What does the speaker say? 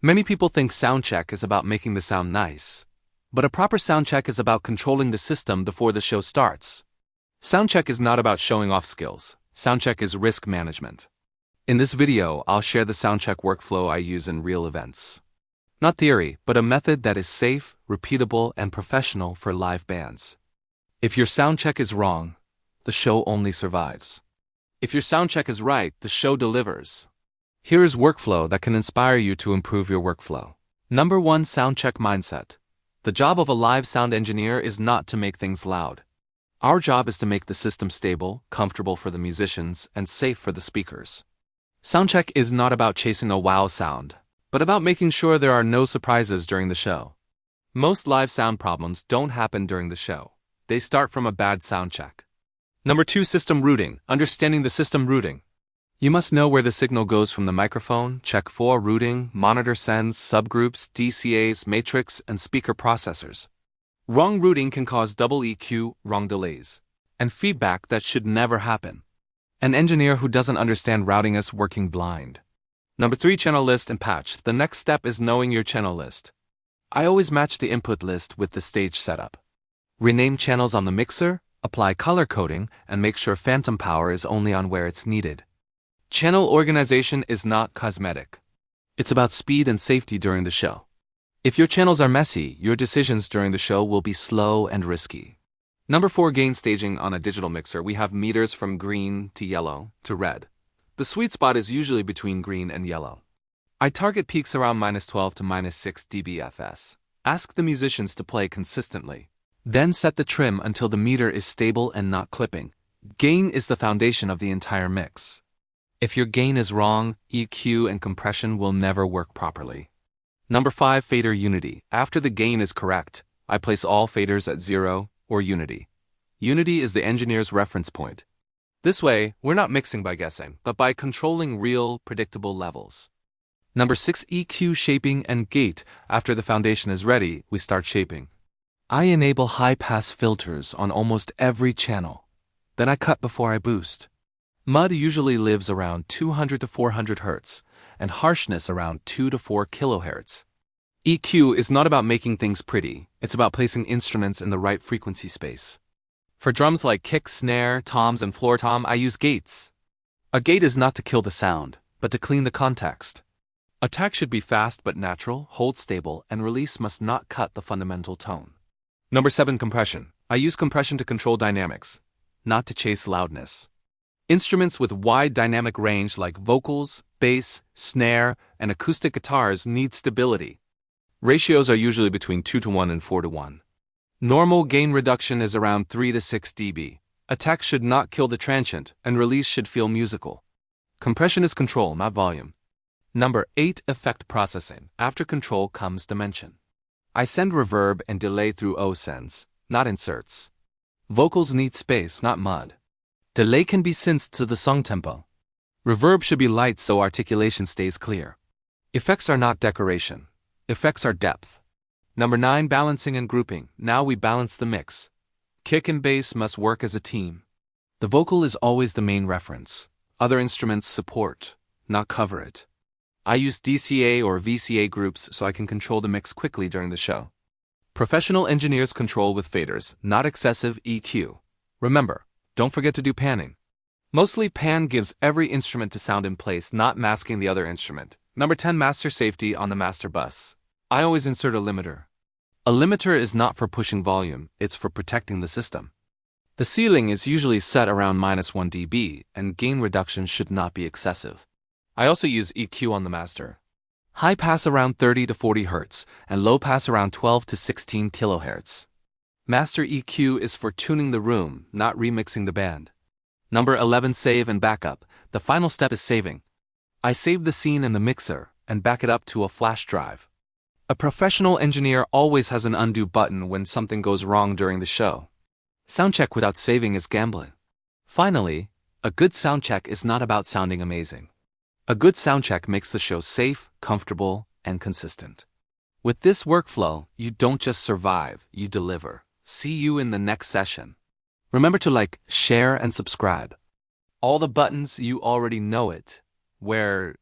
Many people think soundcheck is about making the sound nice. But a proper soundcheck is about controlling the system before the show starts. Soundcheck is not about showing off skills. Soundcheck is risk management. In this video, I'll share the soundcheck workflow I use in real events. Not theory, but a method that is safe, repeatable, and professional for live bands. If your soundcheck is wrong, the show only survives. If your soundcheck is right, the show delivers. Here is workflow that can inspire you to improve your workflow. Number 1, soundcheck mindset. The job of a live sound engineer is not to make things loud. Our job is to make the system stable, comfortable for the musicians, and safe for the speakers. Soundcheck is not about chasing a wow sound, but about making sure there are no surprises during the show. Most live sound problems don't happen during the show. They start from a bad soundcheck. Number 2, system routing. Understanding the system routing. You must know where the signal goes from the microphone, check for routing, monitor sends, subgroups, DCAs, matrix, and speaker processors. Wrong routing can cause double EQ, wrong delays, and feedback that should never happen. An engineer who doesn't understand routing is working blind. Number 3, channel list and patch. The next step is knowing your channel list. I always match the input list with the stage setup. Rename channels on the mixer, apply color coding, and make sure phantom power is only on where it's needed. Channel organization is not cosmetic. It's about speed and safety during the show. If your channels are messy, your decisions during the show will be slow and risky. Number 4, gain staging. On a digital mixer, we have meters from green to yellow to red. The sweet spot is usually between green and yellow. I target peaks around -12 to -6 dBFS. Ask the musicians to play consistently. Then set the trim until the meter is stable and not clipping. Gain is the foundation of the entire mix. If your gain is wrong, EQ and compression will never work properly. Number 5, fader unity. After the gain is correct, I place all faders at 0 or unity. Unity is the engineer's reference point. This way, we're not mixing by guessing, but by controlling real, predictable levels. Number 6, EQ shaping and gate. After the foundation is ready, we start shaping. I enable high-pass filters on almost every channel. Then I cut before I boost. Mud usually lives around 200 to 400 Hz, and harshness around 2 to 4 kHz. EQ is not about making things pretty, it's about placing instruments in the right frequency space. For drums like kick, snare, toms, and floor tom, I use gates. A gate is not to kill the sound, but to clean the context. Attack should be fast but natural, hold stable, and release must not cut the fundamental tone. Number 7, compression. I use compression to control dynamics, not to chase loudness. Instruments with wide dynamic range like vocals, bass, snare, and acoustic guitars need stability. Ratios are usually between 2 to 1 and 4 to 1. Normal gain reduction is around 3 to 6 dB. Attack should not kill the transient, and release should feel musical. Compression is control, not volume. Number 8, effect processing. After control comes dimension. I send reverb and delay through O-sends, not inserts. Vocals need space, not mud. Delay can be synced to the song tempo. Reverb should be light so articulation stays clear. Effects are not decoration. Effects are depth. Number 9, balancing and grouping. Now we balance the mix. Kick and bass must work as a team. The vocal is always the main reference. Other instruments support, not cover it. I use DCA or VCA groups so I can control the mix quickly during the show. Professional engineers control with faders, not excessive EQ. Remember, don't forget to do panning. Mostly pan gives every instrument to sound in place, not masking the other instrument. Number 10, master safety on the master bus. I always insert a limiter. A limiter is not for pushing volume, it's for protecting the system. The ceiling is usually set around -1 dB, and gain reduction should not be excessive. I also use EQ on the master. High pass around 30 to 40 Hz, and low pass around 12 to 16 kHz. Master EQ is for tuning the room, not remixing the band. Number 11, save and backup. The final step is saving. I save the scene in the mixer and back it up to a flash drive. A professional engineer always has an undo button when something goes wrong during the show. Soundcheck without saving is gambling. Finally, a good soundcheck is not about sounding amazing. A good soundcheck makes the show safe, comfortable, and consistent. With this workflow, you don't just survive, you deliver. See you in the next session. Remember to like, share, and subscribe. All the buttons, you already know it. Where